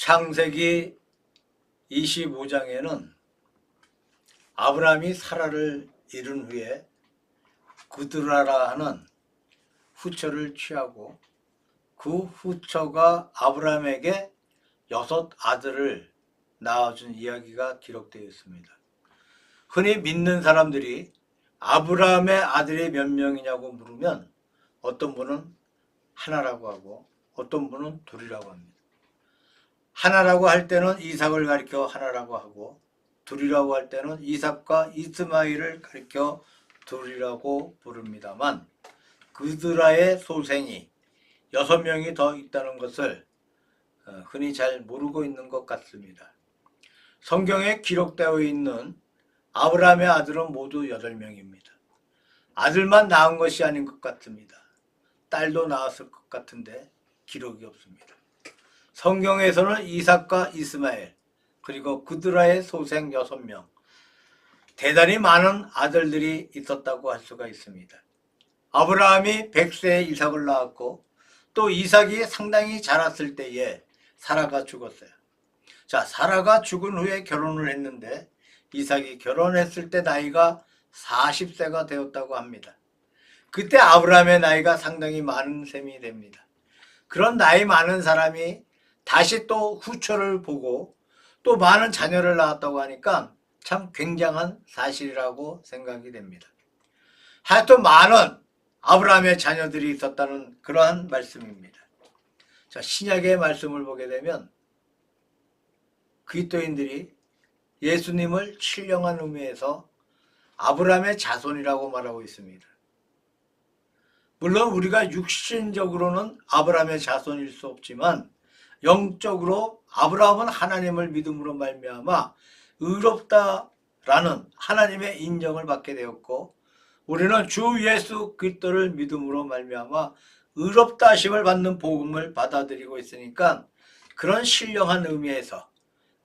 창세기 25장에는 아브라함이 사라를 잃은 후에 그드라라 하는 후처를 취하고 그 후처가 아브라함에게 6 아들을 낳아준 이야기가 기록되어 있습니다. 흔히 믿는 사람들이 아브라함의 아들이 몇 명이냐고 물으면 어떤 분은 하나라고 하고 어떤 분은 둘이라고 합니다. 하나라고 할 때는 이삭을 가리켜 하나라고 하고 둘이라고 할 때는 이삭과 이스마엘을 가리켜 둘이라고 부릅니다만 그드라의 소생이 6명이 더 있다는 것을 흔히 잘 모르고 있는 것 같습니다. 성경에 기록되어 있는 아브라함의 아들은 모두 8명입니다. 아들만 낳은 것이 아닌 것 같습니다. 딸도 낳았을 것 같은데 기록이 없습니다. 성경에서는 이삭과 이스마엘 그리고 그드라의 소생 6명, 대단히 많은 아들들이 있었다고 할 수가 있습니다. 아브라함이 100세에 이삭을 낳았고 또 이삭이 상당히 자랐을 때에 사라가 죽었어요. 자, 사라가 죽은 후에 결혼을 했는데 이삭이 결혼했을 때 나이가 40세가 되었다고 합니다. 그때 아브라함의 나이가 상당히 많은 셈이 됩니다. 그런 나이 많은 사람이 다시 또 후처를 보고 또 많은 자녀를 낳았다고 하니까 참 굉장한 사실이라고 생각이 됩니다. 하여튼 많은 아브라함의 자녀들이 있었다는 그러한 말씀입니다. 자, 신약의 말씀을 보게 되면 그리스도인들이 예수님을 신령한 의미에서 아브라함의 자손이라고 말하고 있습니다. 물론 우리가 육신적으로는 아브라함의 자손일 수 없지만 영적으로 아브라함은 하나님을 믿음으로 말미암아 의롭다라는 하나님의 인정을 받게 되었고 우리는 주 예수 그리스도를 믿음으로 말미암아 의롭다 하심을 받는 복음을 받아들이고 있으니까 그런 신령한 의미에서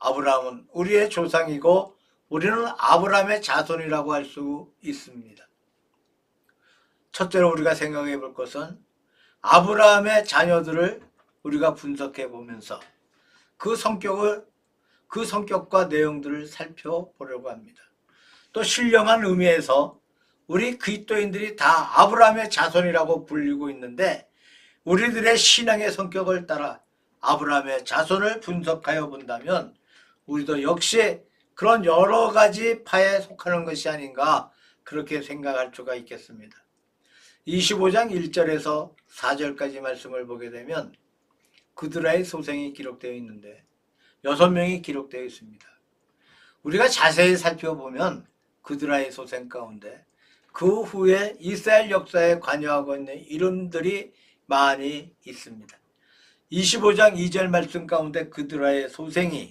아브라함은 우리의 조상이고 우리는 아브라함의 자손이라고 할 수 있습니다. 첫째로 우리가 생각해 볼 것은 아브라함의 자녀들을 우리가 분석해 보면서 그 성격과 내용들을 살펴보려고 합니다. 또 신령한 의미에서 우리 그리스도인들이 다 아브라함의 자손이라고 불리고 있는데 우리들의 신앙의 성격을 따라 아브라함의 자손을 분석하여 본다면 우리도 역시 그런 여러 가지 파에 속하는 것이 아닌가 그렇게 생각할 수가 있겠습니다. 25장 1절에서 4절까지 말씀을 보게 되면 그드라의 소생이 기록되어 있는데 6명이 기록되어 있습니다. 우리가 자세히 살펴보면 그드라의 소생 가운데 그 후에 이스라엘 역사에 관여하고 있는 이름들이 많이 있습니다. 25장 2절 말씀 가운데 그드라의 소생이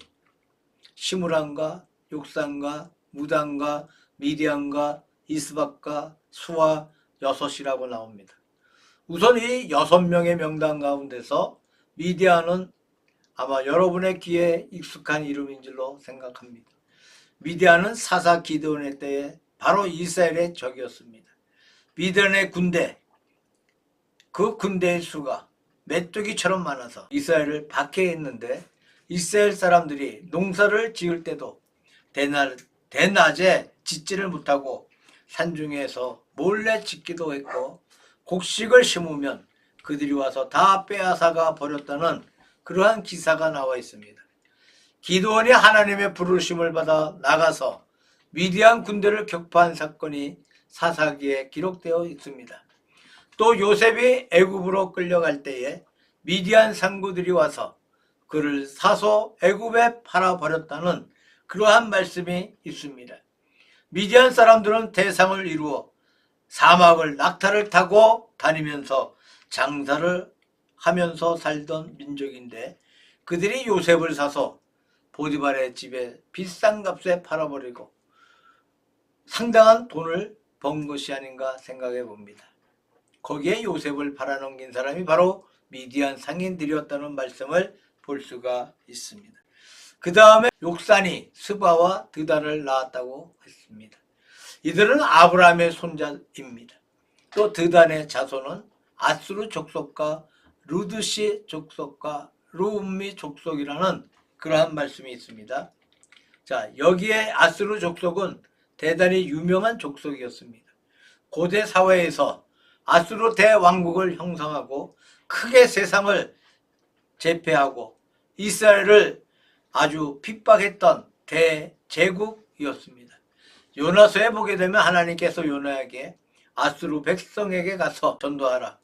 시므람과 욕산과 무단과 미디안과 이스박과 수와 6이라고 나옵니다. 우선 이 6명의 명단 가운데서 미디안은 아마 여러분의 귀에 익숙한 이름인 줄로 생각합니다. 미디안은 사사 기드온의 때에 바로 이스라엘의 적이었습니다. 미디안의 군대, 그 군대의 수가 메뚜기처럼 많아서 이스라엘을 박해했는데 이스라엘 사람들이 농사를 지을 때도 대낮에 짓지를 못하고 산중에서 몰래 짓기도 했고 곡식을 심으면 그들이 와서 다 빼앗아가 버렸다는 그러한 기사가 나와 있습니다. 기드온이 하나님의 부르심을 받아 나가서 미디안 군대를 격파한 사건이 사사기에 기록되어 있습니다. 또 요셉이 애굽으로 끌려갈 때에 미디안 상구들이 와서 그를 사서 애굽에 팔아버렸다는 그러한 말씀이 있습니다. 미디안 사람들은 대상을 이루어 사막을 낙타를 타고 다니면서 장사를 하면서 살던 민족인데 그들이 요셉을 사서 보디발의 집에 비싼 값에 팔아버리고 상당한 돈을 번 것이 아닌가 생각해 봅니다. 거기에 요셉을 팔아넘긴 사람이 바로 미디안 상인들이었다는 말씀을 볼 수가 있습니다. 그 다음에 욕산이 스바와 드단을 낳았다고 했습니다. 이들은 아브라함의 손자입니다. 또 드단의 자손은 아수르 족속과 루드시 족속과 루음미 족속이라는 그러한 말씀이 있습니다. 자, 여기에 아수르 족속은 대단히 유명한 족속이었습니다. 고대 사회에서 아수르 대왕국을 형성하고 크게 세상을 제패하고 이스라엘을 아주 핍박했던 대제국이었습니다. 요나서에 보게 되면 하나님께서 요나에게 아수르 백성에게 가서 전도하라.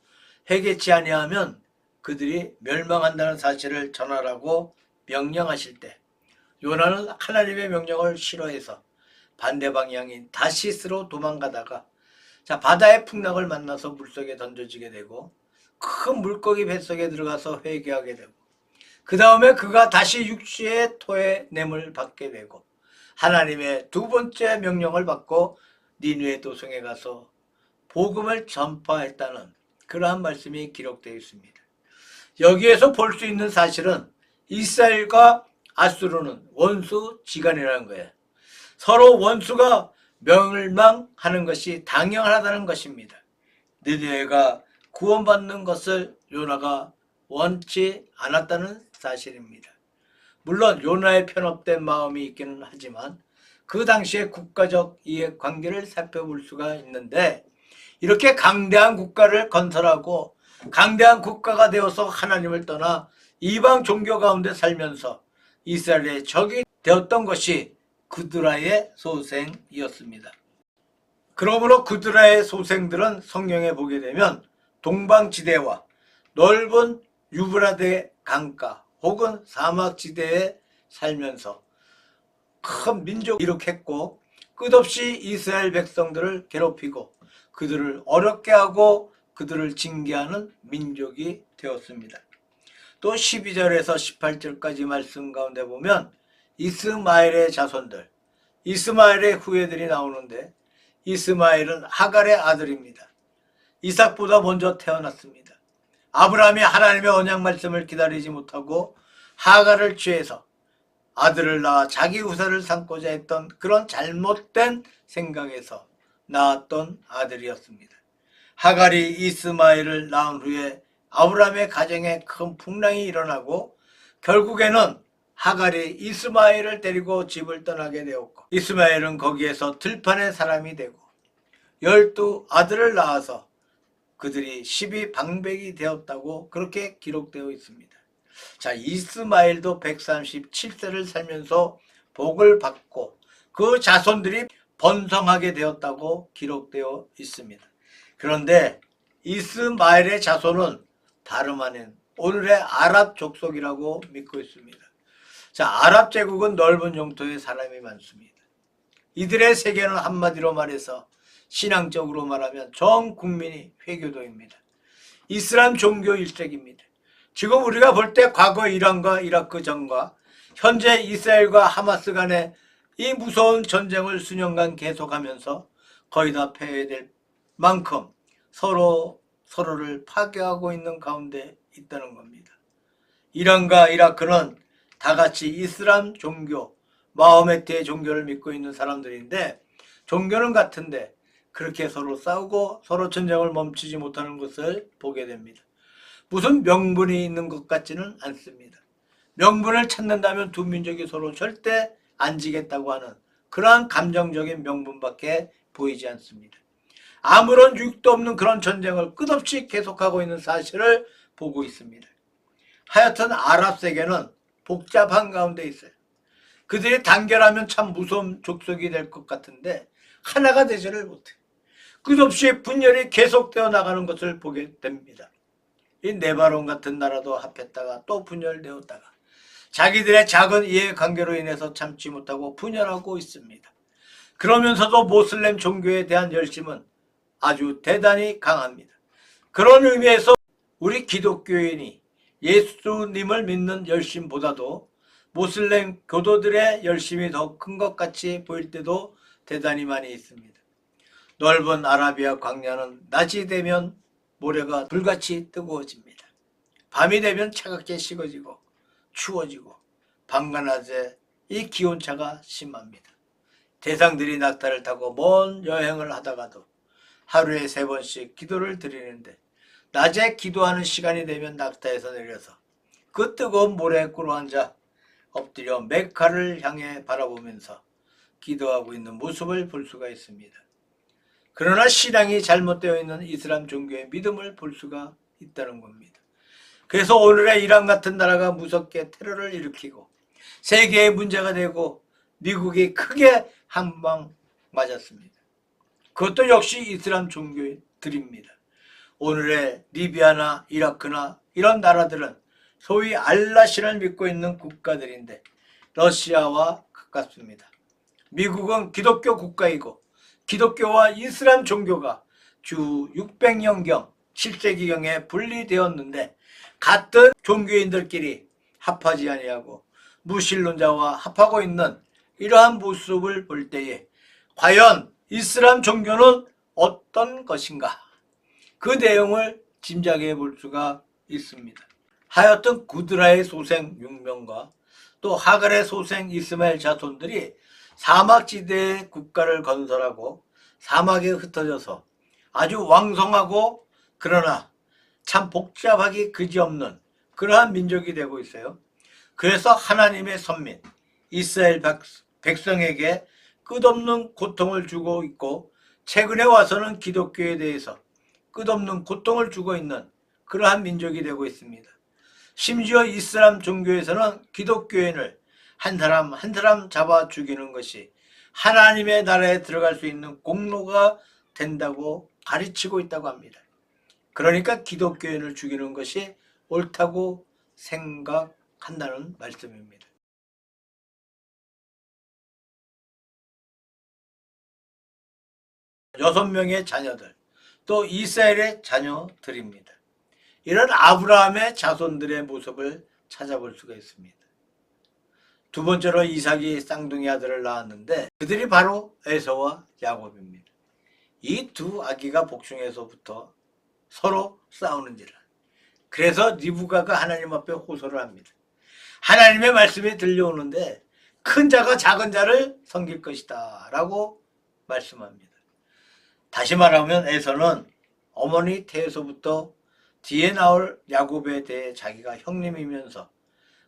회개치 아니하면 그들이 멸망한다는 사실을 전하라고 명령하실 때 요나는 하나님의 명령을 싫어해서 반대 방향인 다시스로 도망가다가 자, 바다의 풍랑을 만나서 물속에 던져지게 되고 큰 물고기 뱃속에 들어가서 회개하게 되고 그 다음에 그가 다시 육지의 토의 냄을 받게 되고 하나님의 두 번째 명령을 받고 니느웨 도성에 가서 복음을 전파했다는 그러한 말씀이 기록되어 있습니다. 여기에서 볼 수 있는 사실은 이스라엘과 아수르는 원수지간이라는 거예요. 서로 원수가 멸망하는 것이 당연하다는 것입니다. 니느웨가 구원받는 것을 요나가 원치 않았다는 사실입니다. 물론 요나의 편협된 마음이 있기는 하지만 그 당시의 국가적 이해관계를 살펴볼 수가 있는데 이렇게 강대한 국가를 건설하고 강대한 국가가 되어서 하나님을 떠나 이방 종교 가운데 살면서 이스라엘의 적이 되었던 것이 그드라의 소생이었습니다. 그러므로 그드라의 소생들은 성경에 보게 되면 동방지대와 넓은 유브라데 강가 혹은 사막지대에 살면서 큰 민족을 일으켰고 끝없이 이스라엘 백성들을 괴롭히고 그들을 어렵게 하고 그들을 징계하는 민족이 되었습니다. 또 12절에서 18절까지 말씀 가운데 보면 이스마엘의 자손들, 이스마엘의 후예들이 나오는데 이스마엘은 하갈의 아들입니다. 이삭보다 먼저 태어났습니다. 아브라함이 하나님의 언약 말씀을 기다리지 못하고 하갈을 취해서 아들을 낳아 자기 후사를 삼고자 했던 그런 잘못된 생각에서 낳았던 아들이었습니다. 하갈이 이스마엘을 낳은 후에 아브라함의 가정에 큰 풍랑이 일어나고 결국에는 하갈이 이스마엘을 데리고 집을 떠나게 되었고 이스마엘은 거기에서 들판의 사람이 되고 12 아들을 낳아서 그들이 12방백이 되었다고 그렇게 기록되어 있습니다. 자, 이스마엘도 137세를 살면서 복을 받고 그 자손들이 번성하게 되었다고 기록되어 있습니다. 그런데 이스마엘의 자손은 다름 아닌 오늘의 아랍 족속이라고 믿고 있습니다. 자, 아랍 제국은 넓은 영토에 사람이 많습니다. 이들의 세계는 한마디로 말해서 신앙적으로 말하면 전 국민이 회교도입니다. 이슬람 종교 1세기입니다. 지금 우리가 볼 때 과거 이란과 이라크 전과 현재 이스라엘과 하마스 간의 이 무서운 전쟁을 수년간 계속하면서 거의 다 패배될 만큼 서로를 파괴하고 있는 가운데 있다는 겁니다. 이란과 이라크는 다 같이 이슬람 종교, 마호메트의 종교를 믿고 있는 사람들인데 종교는 같은데 그렇게 서로 싸우고 서로 전쟁을 멈추지 못하는 것을 보게 됩니다. 무슨 명분이 있는 것 같지는 않습니다. 명분을 찾는다면 두 민족이 서로 절대 안 지겠다고 하는 그러한 감정적인 명분밖에 보이지 않습니다. 아무런 유익도 없는 그런 전쟁을 끝없이 계속하고 있는 사실을 보고 있습니다. 하여튼 아랍 세계는 복잡한 가운데 있어요. 그들이 단결하면 참 무서운 족속이 될 것 같은데 하나가 되지를 못해요. 끝없이 분열이 계속되어 나가는 것을 보게 됩니다. 이 네바론 같은 나라도 합했다가 또 분열되었다가 자기들의 작은 이해관계로 인해서 참지 못하고 분열하고 있습니다. 그러면서도 모슬렘 종교에 대한 열심은 아주 대단히 강합니다. 그런 의미에서 우리 기독교인이 예수님을 믿는 열심보다도 모슬렘 교도들의 열심이 더 큰 것 같이 보일 때도 대단히 많이 있습니다. 넓은 아라비아 광야는 낮이 되면 모래가 불같이 뜨거워집니다. 밤이 되면 차갑게 식어지고 추워지고 밤과 낮에 이 기온차가 심합니다. 대상들이 낙타를 타고 먼 여행을 하다가도 하루에 3번씩 기도를 드리는데 낮에 기도하는 시간이 되면 낙타에서 내려서 그 뜨거운 모래에 꿇어앉아 엎드려 메카를 향해 바라보면서 기도하고 있는 모습을 볼 수가 있습니다. 그러나 신앙이 잘못되어 있는 이슬람 종교의 믿음을 볼 수가 있다는 겁니다. 그래서 오늘의 이란 같은 나라가 무섭게 테러를 일으키고 세계의 문제가 되고 미국이 크게 한 방 맞았습니다. 그것도 역시 이슬람 종교들입니다. 오늘의 리비아나 이라크나 이런 나라들은 소위 알라신을 믿고 있는 국가들인데 러시아와 가깝습니다. 미국은 기독교 국가이고 기독교와 이슬람 종교가 주 600년경 7세기경에 분리되었는데 같은 종교인들끼리 합하지 아니하고 무신론자와 합하고 있는 이러한 모습을 볼 때에 과연 이슬람 종교는 어떤 것인가? 그 내용을 짐작해 볼 수가 있습니다. 하여튼 구드라의 소생 6명과 또 하갈의 소생 이스마엘 자손들이 사막지대에 국가를 건설하고 사막에 흩어져서 아주 왕성하고 그러나 참 복잡하기 그지없는 그러한 민족이 되고 있어요. 그래서 하나님의 선민 이스라엘 백성에게 끝없는 고통을 주고 있고 최근에 와서는 기독교에 대해서 끝없는 고통을 주고 있는 그러한 민족이 되고 있습니다. 심지어 이슬람 종교에서는 기독교인을 한 사람 한 사람 잡아 죽이는 것이 하나님의 나라에 들어갈 수 있는 공로가 된다고 가르치고 있다고 합니다. 그러니까 기독교인을 죽이는 것이 옳다고 생각한다는 말씀입니다. 여섯 명의 자녀들, 또 이스라엘의 자녀들입니다. 이런 아브라함의 자손들의 모습을 찾아볼 수가 있습니다. 두 번째로 이삭이 쌍둥이 아들을 낳았는데 그들이 바로 에서와 야곱입니다. 이 두 아기가 복중에서부터 서로 싸우는지라. 그래서 리브가가 하나님 앞에 호소를 합니다. 하나님의 말씀이 들려오는데 큰 자가 작은 자를 섬길 것이다 라고 말씀합니다. 다시 말하면 에서는 어머니 태에서부터 뒤에 나올 야곱에 대해 자기가 형님이면서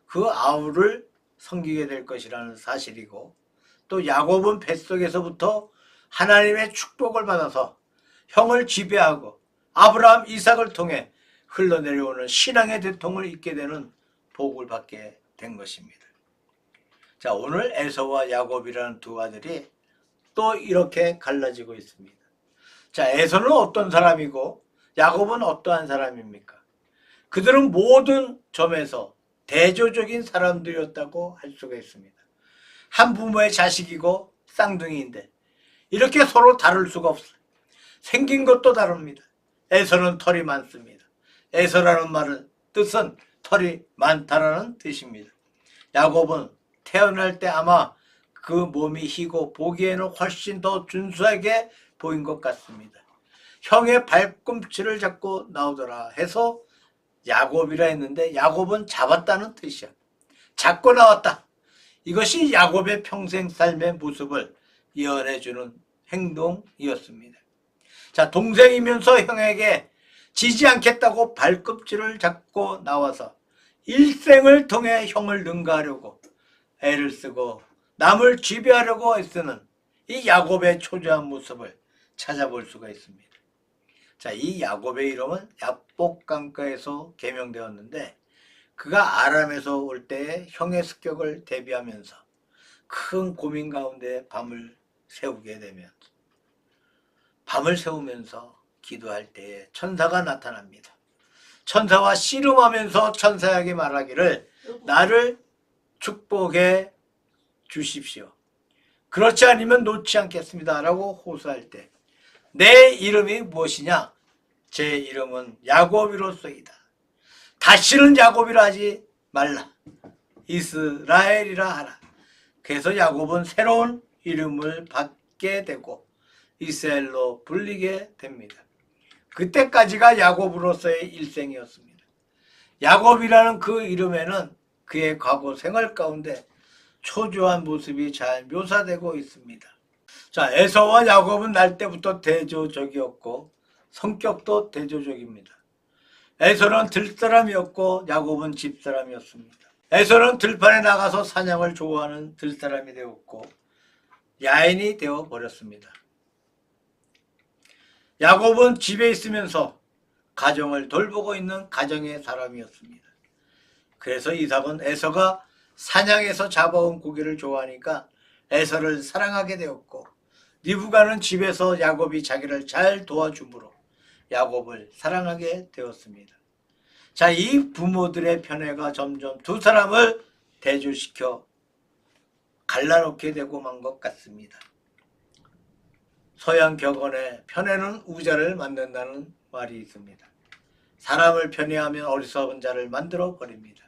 그 아우를 섬기게 될 것이라는 사실이고 또 야곱은 뱃속에서부터 하나님의 축복을 받아서 형을 지배하고 아브라함 이삭을 통해 흘러내려오는 신앙의 대통을 잇게 되는 복을 받게 된 것입니다. 자, 오늘 에서와 야곱이라는 두 아들이 또 이렇게 갈라지고 있습니다. 자, 에서는 어떤 사람이고 야곱은 어떠한 사람입니까? 그들은 모든 점에서 대조적인 사람들이었다고 할 수가 있습니다. 한 부모의 자식이고 쌍둥이인데 이렇게 서로 다를 수가 없어요. 생긴 것도 다릅니다. 에서는 털이 많습니다. 에서라는 말은 뜻은 털이 많다라는 뜻입니다. 야곱은 태어날 때 아마 그 몸이 희고 보기에는 훨씬 더 준수하게 보인 것 같습니다. 형의 발꿈치를 잡고 나오더라 해서 야곱이라 했는데 야곱은 잡았다는 뜻이야. 잡고 나왔다. 이것이 야곱의 평생 삶의 모습을 예언해주는 행동이었습니다. 자, 동생이면서 형에게 지지 않겠다고 발꿈치를 잡고 나와서 일생을 통해 형을 능가하려고 애를 쓰고 남을 지배하려고 애쓰는 이 야곱의 초조한 모습을 찾아볼 수가 있습니다. 자, 이 야곱의 이름은 야복강가에서 개명되었는데 그가 아람에서 올 때의 형의 습격을 대비하면서 큰 고민 가운데 밤을 세우면서 기도할 때에 천사가 나타납니다. 천사와 씨름하면서 천사에게 말하기를 나를 축복해 주십시오. 그렇지 않으면 놓지 않겠습니다 라고 호소할 때 내 이름이 무엇이냐? 제 이름은 야곱이로소이다. 다시는 야곱이라 하지 말라. 이스라엘이라 하라. 그래서 야곱은 새로운 이름을 받게 되고 이스라엘로 불리게 됩니다. 그때까지가 야곱으로서의 일생이었습니다. 야곱이라는 그 이름에는 그의 과거 생활 가운데 초조한 모습이 잘 묘사되고 있습니다. 자, 에서와 야곱은 날 때부터 대조적이었고 성격도 대조적입니다. 에서는 들사람이었고 야곱은 집사람이었습니다. 에서는 들판에 나가서 사냥을 좋아하는 들사람이 되었고 야인이 되어 버렸습니다. 야곱은 집에 있으면서 가정을 돌보고 있는 가정의 사람이었습니다. 그래서 이삭은 에서가 사냥에서 잡아온 고기를 좋아하니까 에서를 사랑하게 되었고, 리브가는 집에서 야곱이 자기를 잘 도와주므로 야곱을 사랑하게 되었습니다. 자, 이 부모들의 편애가 점점 두 사람을 대조시켜 갈라놓게 되고 만 것 같습니다. 서양 격언에 편애는 우자를 만든다는 말이 있습니다. 사람을 편애하면 어리석은 자를 만들어 버립니다.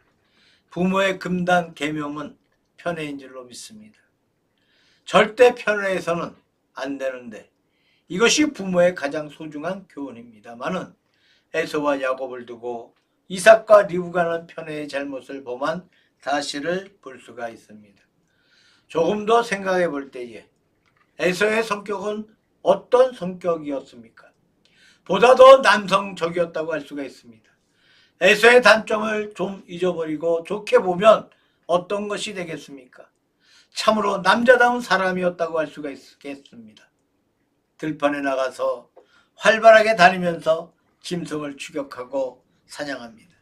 부모의 금단 계명은 편애인 줄로 믿습니다. 절대 편애해서는 안 되는데 이것이 부모의 가장 소중한 교훈입니다마는 에서와 야곱을 두고 이삭과 리브가는 편애의 잘못을 범한 사실을 볼 수가 있습니다. 조금 더 생각해 볼 때에 에서의 성격은 어떤 성격이었습니까? 보다 더 남성적이었다고 할 수가 있습니다. 에서의 단점을 좀 잊어버리고 좋게 보면 어떤 것이 되겠습니까? 참으로 남자다운 사람이었다고 할 수가 있겠습니다. 들판에 나가서 활발하게 다니면서 짐승을 추격하고 사냥합니다.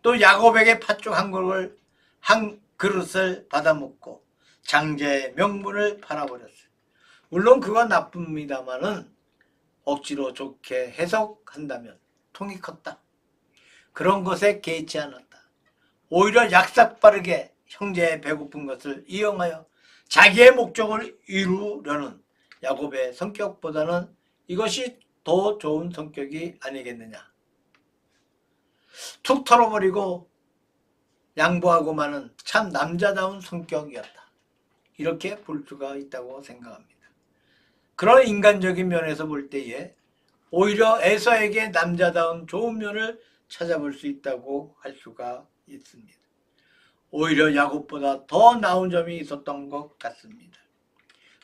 또 야곱에게 팥죽 한 그릇을 받아먹고 장자의 명분을 팔아버렸어요. 물론 그건 나쁩니다마는 억지로 좋게 해석한다면 통이 컸다. 그런 것에 개의치 않았다. 오히려 약삭빠르게 형제의 배고픈 것을 이용하여 자기의 목적을 이루려는 야곱의 성격보다는 이것이 더 좋은 성격이 아니겠느냐. 툭 털어버리고 양보하고 마는 참 남자다운 성격이었다. 이렇게 볼 수가 있다고 생각합니다. 그런 인간적인 면에서 볼 때에 오히려 에서에게 남자다운 좋은 면을 찾아볼 수 있다고 할 수가 있습니다. 오히려 야곱보다 더 나은 점이 있었던 것 같습니다.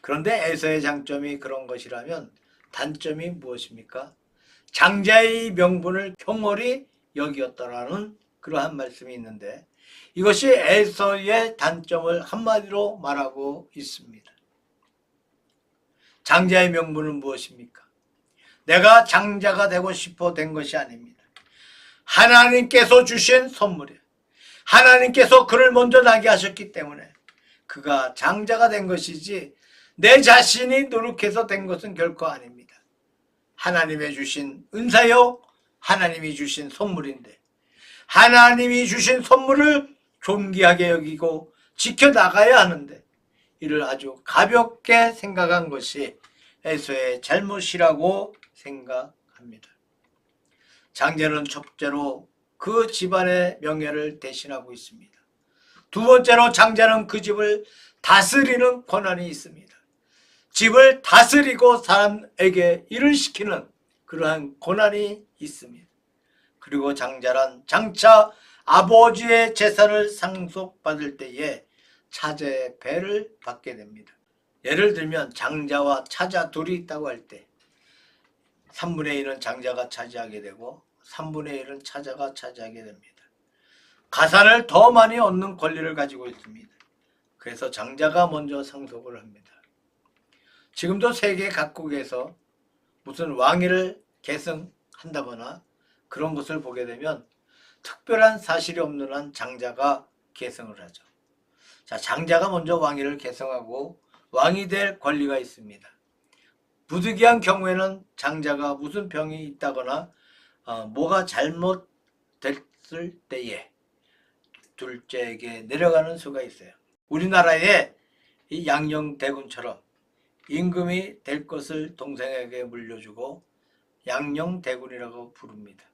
그런데 에서의 장점이 그런 것이라면 단점이 무엇입니까? 장자의 명분을 경홀히 여기었다라는 그러한 말씀이 있는데 이것이 에서의 단점을 한마디로 말하고 있습니다. 장자의 명분은 무엇입니까? 내가 장자가 되고 싶어 된 것이 아닙니다. 하나님께서 주신 선물이에요. 하나님께서 그를 먼저 나게 하셨기 때문에 그가 장자가 된 것이지 내 자신이 노력해서 된 것은 결코 아닙니다. 하나님의 주신 은사요, 하나님이 주신 선물인데 하나님이 주신 선물을 존귀하게 여기고 지켜나가야 하는데 이를 아주 가볍게 생각한 것이 에서의 잘못이라고 생각합니다. 장자는 첫째로 그 집안의 명예를 대신하고 있습니다. 두 번째로 장자는 그 집을 다스리는 권한이 있습니다. 집을 다스리고 사람에게 일을 시키는 그러한 권한이 있습니다. 그리고 장자란 장차 아버지의 재산을 상속받을 때에 차제의 배를 받게 됩니다. 예를 들면 장자와 차자 둘이 있다고 할 때 3분의 1은 장자가 차지하게 되고 3분의 1은 차자가 차지하게 됩니다. 가산을 더 많이 얻는 권리를 가지고 있습니다. 그래서 장자가 먼저 상속을 합니다. 지금도 세계 각국에서 무슨 왕위를 계승한다거나 그런 것을 보게 되면 특별한 사실이 없는 한 장자가 계승을 하죠. 자, 장자가 먼저 왕위를 계승하고 왕이 될 권리가 있습니다. 부득이한 경우에는 장자가 무슨 병이 있다거나 뭐가 잘못됐을 때에 둘째에게 내려가는 수가 있어요. 우리나라의 이 양녕대군처럼 임금이 될 것을 동생에게 물려주고 양녕대군이라고 부릅니다.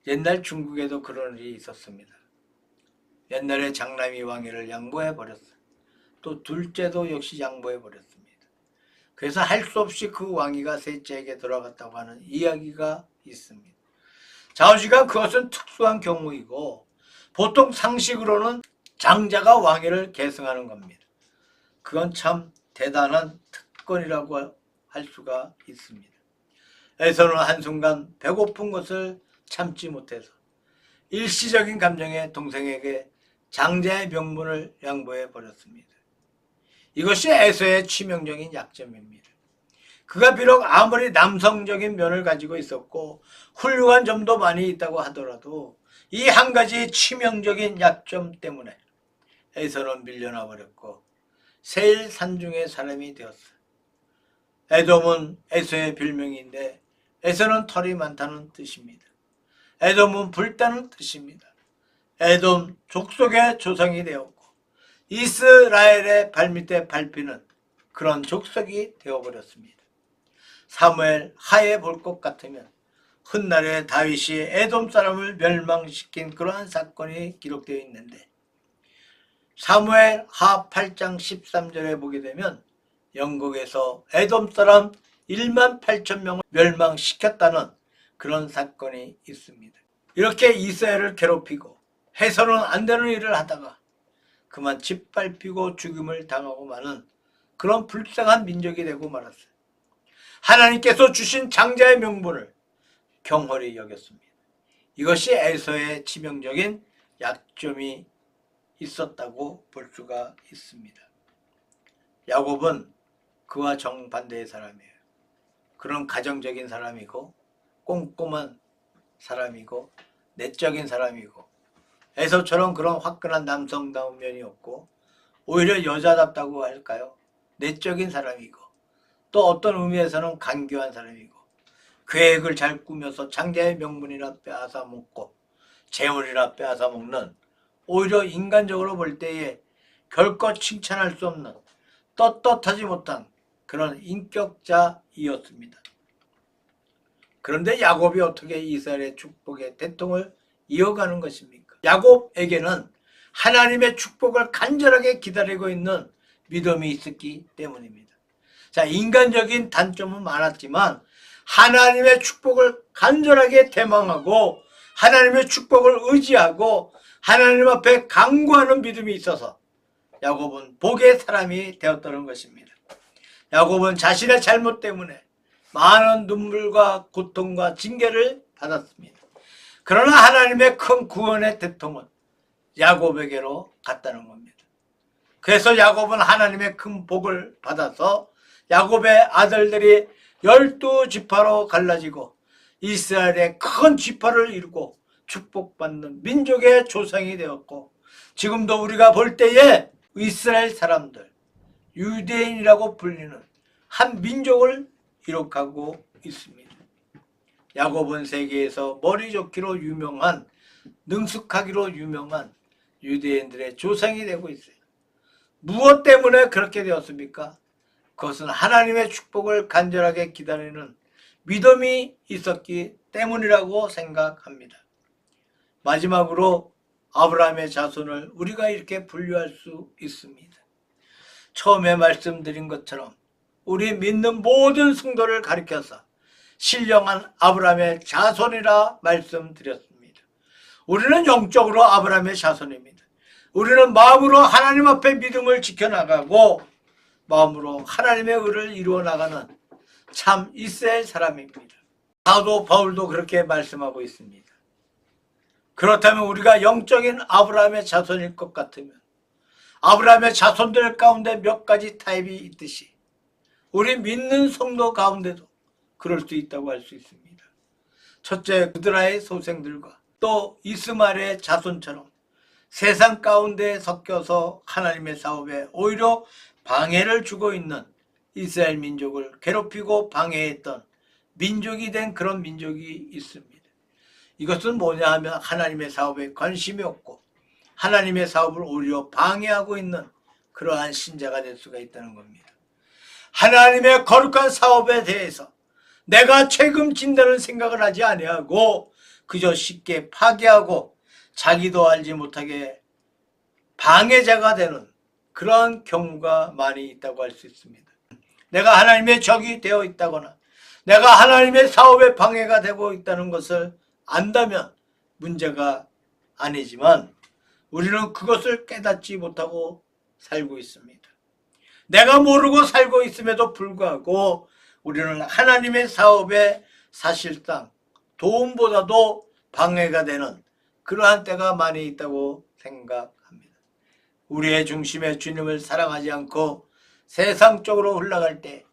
옛날 중국에도 그런 일이 있었습니다. 옛날에 장남이 왕위를 양보해 버렸어요. 또 둘째도 역시 양보해 버렸습니다. 그래서 할 수 없이 그 왕위가 셋째에게 돌아갔다고 하는 이야기가 있습니다. 자오지간 그것은 특수한 경우이고 보통 상식으로는 장자가 왕위를 계승하는 겁니다. 그건 참 대단한 특권이라고 할 수가 있습니다. 에서는 한순간 배고픈 것을 참지 못해서 일시적인 감정에 동생에게 장자의 명분을 양보해 버렸습니다. 이것이 에서의 치명적인 약점입니다. 그가 비록 아무리 남성적인 면을 가지고 있었고 훌륭한 점도 많이 있다고 하더라도 이 한 가지 치명적인 약점 때문에 에서는 밀려나 버렸고 세일 산중의 사람이 되었어요. 에돔은 에서의 별명인데 에서는 털이 많다는 뜻입니다. 에돔은 불타는 뜻입니다. 에돔 족속의 조상이 되었고 이스라엘의 발밑에 밟히는 그런 족속이 되어버렸습니다. 사무엘 하에 볼 것 같으면 훗날에 다윗이 에돔 사람을 멸망시킨 그러한 사건이 기록되어 있는데 사무엘 하 8장 13절에 보게 되면 영국에서 에돔 사람 1만 8천 명을 멸망시켰다는 그런 사건이 있습니다. 이렇게 이스라엘을 괴롭히고 해서는 안 되는 일을 하다가 그만 짓밟히고 죽임을 당하고 마는 그런 불쌍한 민족이 되고 말았어요. 하나님께서 주신 장자의 명분을 경홀히 여겼습니다. 이것이 에서의 치명적인 약점이 있었다고 볼 수가 있습니다. 야곱은 그와 정반대의 사람이에요. 그런 가정적인 사람이고 꼼꼼한 사람이고 내적인 사람이고 에서처럼 그런 화끈한 남성다운 면이 없고 오히려 여자답다고 할까요? 내적인 사람이고 또 어떤 의미에서는 간교한 사람이고 계획을 잘 꾸며서 장자의 명분이나 빼앗아 먹고 재물이나 빼앗아 먹는 오히려 인간적으로 볼 때에 결코 칭찬할 수 없는 떳떳하지 못한 그런 인격자이었습니다. 그런데 야곱이 어떻게 이스라엘의 축복의 대통을 이어가는 것입니까? 야곱에게는 하나님의 축복을 간절하게 기다리고 있는 믿음이 있었기 때문입니다. 자, 인간적인 단점은 많았지만 하나님의 축복을 간절하게 대망하고 하나님의 축복을 의지하고 하나님 앞에 간구하는 믿음이 있어서 야곱은 복의 사람이 되었다는 것입니다. 야곱은 자신의 잘못 때문에 많은 눈물과 고통과 징계를 받았습니다. 그러나 하나님의 큰 구원의 대통은 야곱에게로 갔다는 겁니다. 그래서 야곱은 하나님의 큰 복을 받아서 야곱의 아들들이 12지파로 갈라지고 이스라엘의 큰 지파를 이루고 축복받는 민족의 조상이 되었고 지금도 우리가 볼 때에 이스라엘 사람들, 유대인이라고 불리는 한 민족을 기록하고 있습니다. 야곱은 세계에서 머리 좋기로 유명한, 능숙하기로 유명한 유대인들의 조상이 되고 있어요. 무엇 때문에 그렇게 되었습니까? 그것은 하나님의 축복을 간절하게 기다리는 믿음이 있었기 때문이라고 생각합니다. 마지막으로 아브라함의 자손을 우리가 이렇게 분류할 수 있습니다. 처음에 말씀드린 것처럼 우리 믿는 모든 성도를 가리켜서 신령한 아브라함의 자손이라 말씀드렸습니다. 우리는 영적으로 아브라함의 자손입니다. 우리는 마음으로 하나님 앞에 믿음을 지켜나가고 마음으로 하나님의 의를 이루어 나가는 참 이스라엘 사람입니다. 사도 바울도 그렇게 말씀하고 있습니다. 그렇다면 우리가 영적인 아브라함의 자손일 것 같으면 아브라함의 자손들 가운데 몇 가지 타입이 있듯이 우리 믿는 성도 가운데도 그럴 수 있다고 할 수 있습니다. 첫째, 그드라의 소생들과 또 이스마엘의 자손처럼 세상 가운데 섞여서 하나님의 사업에 오히려 방해를 주고 있는 이스라엘 민족을 괴롭히고 방해했던 민족이 된 그런 민족이 있습니다. 이것은 뭐냐 하면 하나님의 사업에 관심이 없고 하나님의 사업을 오히려 방해하고 있는 그러한 신자가 될 수가 있다는 겁니다. 하나님의 거룩한 사업에 대해서 내가 책임진다는 생각을 하지 아니하고 그저 쉽게 파괴하고 자기도 알지 못하게 방해자가 되는 그러한 경우가 많이 있다고 할 수 있습니다. 내가 하나님의 적이 되어 있다거나 내가 하나님의 사업에 방해가 되고 있다는 것을 안다면 문제가 아니지만 우리는 그것을 깨닫지 못하고 살고 있습니다. 내가 모르고 살고 있음에도 불구하고 우리는 하나님의 사업에 사실상 도움보다도 방해가 되는 그러한 때가 많이 있다고 생각합니다. 우리의 중심에 주님을 사랑하지 않고 세상 쪽으로 흘러갈 때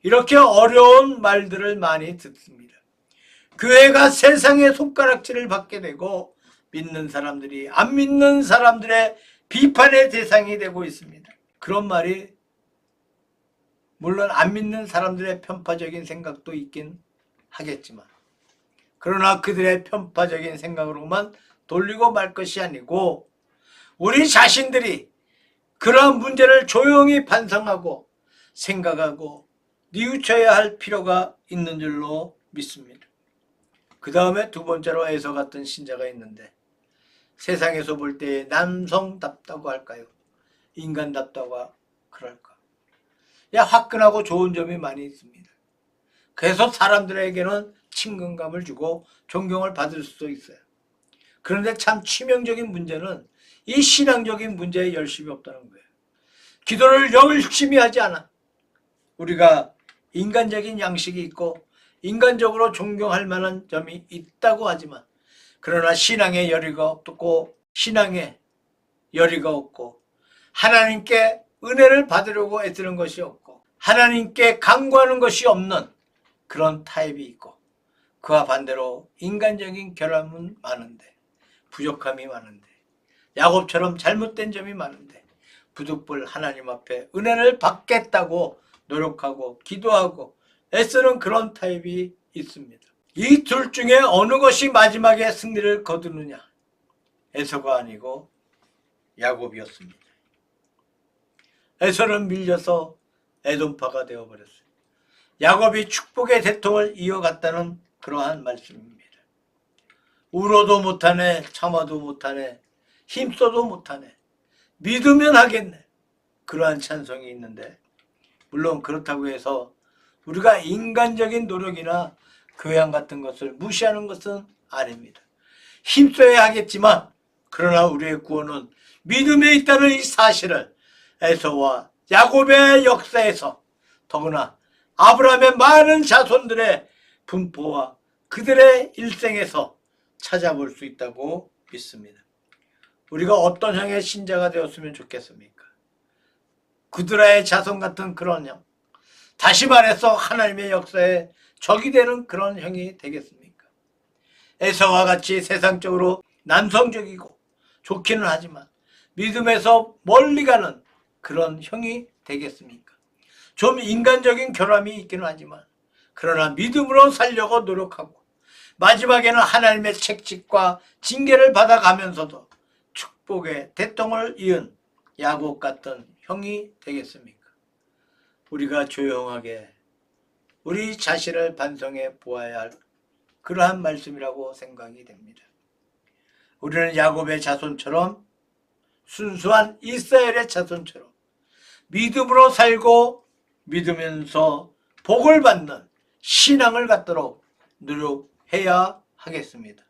이렇게 어려운 말들을 많이 듣습니다. 교회가 세상의 손가락질을 받게 되고 믿는 사람들이 안 믿는 사람들의 비판의 대상이 되고 있습니다. 그런 말이 물론 안 믿는 사람들의 편파적인 생각도 있긴 하겠지만, 그러나 그들의 편파적인 생각으로만 돌리고 말 것이 아니고 우리 자신들이 그러한 문제를 조용히 반성하고 생각하고 뉘우쳐야 할 필요가 있는 줄로 믿습니다. 그 다음에 두 번째로 에서 같은 신자가 있는데, 세상에서 볼 때 남성답다고 할까요? 인간답다고 그럴까? 화끈하고 좋은 점이 많이 있습니다. 그래서 사람들에게는 친근감을 주고 존경을 받을 수도 있어요. 그런데 참 치명적인 문제는 이 신앙적인 문제에 열심이 없다는 거예요. 기도를 열심히 하지 않아. 우리가 인간적인 양식이 있고 인간적으로 존경할 만한 점이 있다고 하지만, 그러나 신앙에 열의가 없고 신앙에 열의가 없고 하나님께 은혜를 받으려고 애쓰는 것이 없고 하나님께 간구하는 것이 없는 그런 타입이 있고, 그와 반대로 인간적인 결함은 많은데, 부족함이 많은데, 야곱처럼 잘못된 점이 많은데 부득불 하나님 앞에 은혜를 받겠다고 노력하고 기도하고 애쓰는 그런 타입이 있습니다. 이 둘 중에 어느 것이 마지막에 승리를 거두느냐? 에서가 아니고 야곱이었습니다. 에서는 밀려서 에돔파가 되어버렸어요. 야곱이 축복의 대통을 이어갔다는 그러한 말씀입니다. 울어도 못하네, 참아도 못하네, 힘써도 못하네, 믿으면 하겠네, 그러한 찬송이 있는데, 물론 그렇다고 해서 우리가 인간적인 노력이나 교양 같은 것을 무시하는 것은 아닙니다. 힘써야 하겠지만, 그러나 우리의 구원은 믿음에 있다는 이 사실을 에서와 야곱의 역사에서, 더구나 아브라함의 많은 자손들의 분포와 그들의 일생에서 찾아볼 수 있다고 믿습니다. 우리가 어떤 형의 신자가 되었으면 좋겠습니까? 구드라의 자손 같은 그런 형, 다시 말해서 하나님의 역사에 적이 되는 그런 형이 되겠습니까? 에서와 같이 세상적으로 남성적이고 좋기는 하지만 믿음에서 멀리 가는 그런 형이 되겠습니까? 좀 인간적인 결함이 있기는 하지만 그러나 믿음으로 살려고 노력하고 마지막에는 하나님의 책찍과 징계를 받아가면서도 축복의 대통을 이은 야곱 같은 형이 되겠습니까? 우리가 조용하게 우리 자신을 반성해 보아야 할 그러한 말씀이라고 생각이 됩니다. 우리는 야곱의 자손처럼, 순수한 이스라엘의 자손처럼 믿음으로 살고 믿으면서 복을 받는 신앙을 갖도록 노력해야 하겠습니다.